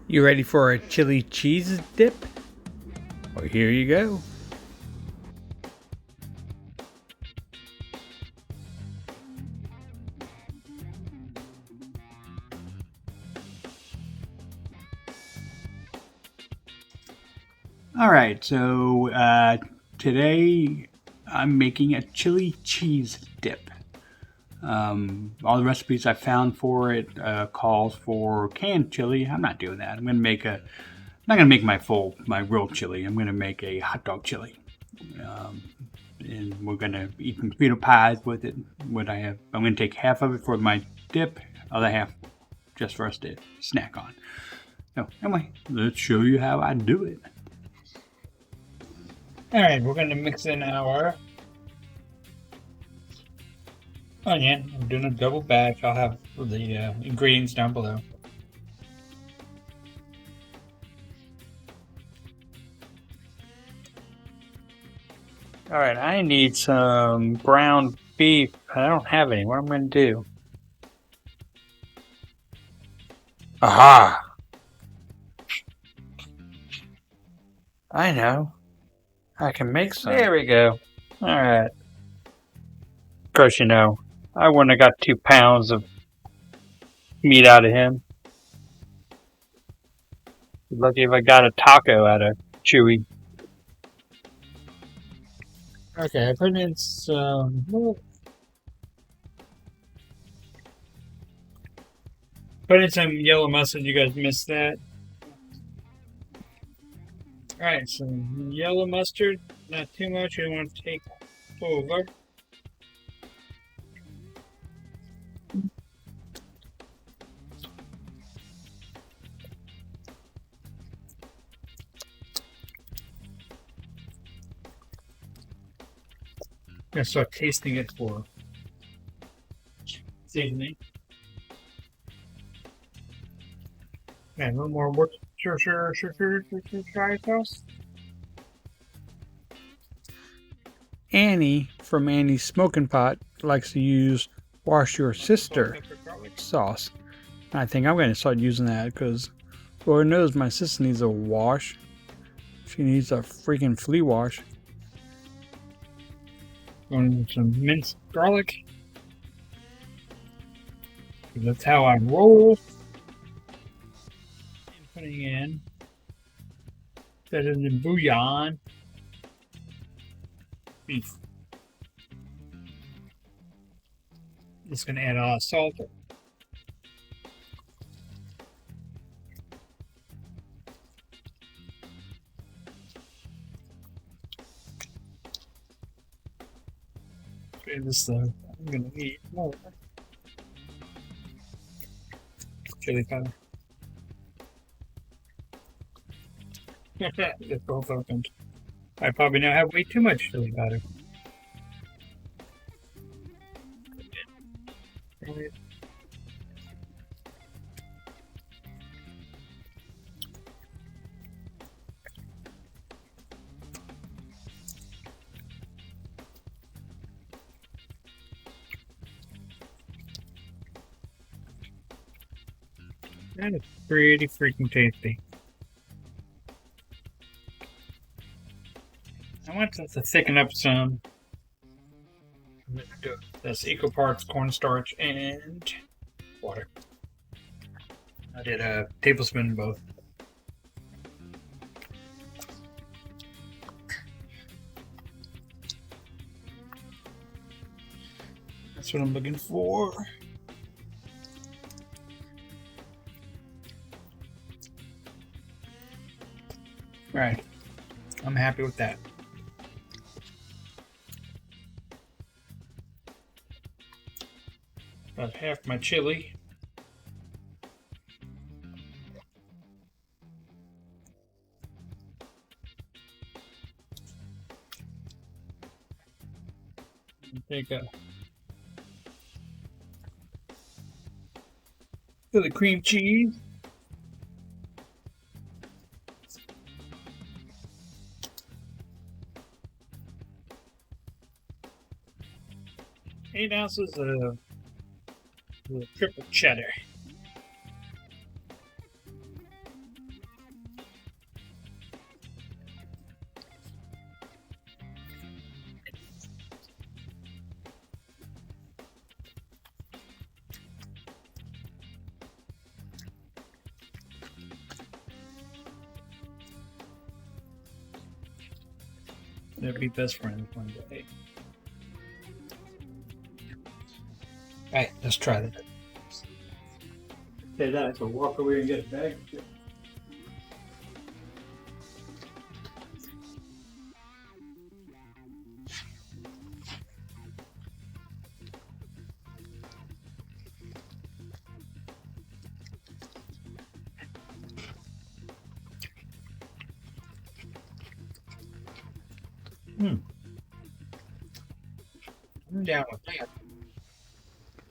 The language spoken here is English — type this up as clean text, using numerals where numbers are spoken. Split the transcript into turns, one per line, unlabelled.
You ready for a chili cheese dip? Well, here you go. All right, so today I'm making a chili cheese dip. All the recipes I found for it calls for canned chili. I'm not doing that. I'm not gonna make my real chili. I'm gonna make a hot dog chili, and we're gonna eat some potato pies with it. What I have, I'm gonna take half of it for my dip, other half just for us to snack on. So anyway, let's show you how I do it.
Alright, we're going to mix in our onion. I'm doing a double batch. I'll have the ingredients down below. Alright, I need some ground beef. I don't have any. What am I going to do? Aha! I know. I can make some. There we go. Alright. Of course, I wouldn't have got 2 pounds of meat out of him. Lucky if I got a taco out of Chewy. Okay, I put in some. Put in some yellow mustard. You guys missed that. Alright, some yellow mustard. Not too much. You don't want to take over. I'm gonna start tasting it for seasoning. And a little more Worcestershire sauce.
Annie from Annie's Smoking Pot likes to use Wash Your Sister sauce. I think I'm going to start using that because Lord knows my sister needs a wash. She needs a freaking flea wash.
And some minced garlic. That's how I roll. And putting in that is the bouillon beef. Just gonna add a lot of salt. Okay, this I'm gonna need more chili powder. It's both opened. I probably now have way too much chili powder. That is pretty freaking tasty. I want to thicken up some. I'm going to do this equal parts cornstarch and water. I did a tablespoon of both. That's what I'm looking for. Right. I'm happy with that. About half my chili. Take a for the cream cheese. Eight ounces of triple cheddar.
They'll be best friends one day. Alright, let's try that.
Say that, so walk away and get a bag.
I'm down with that.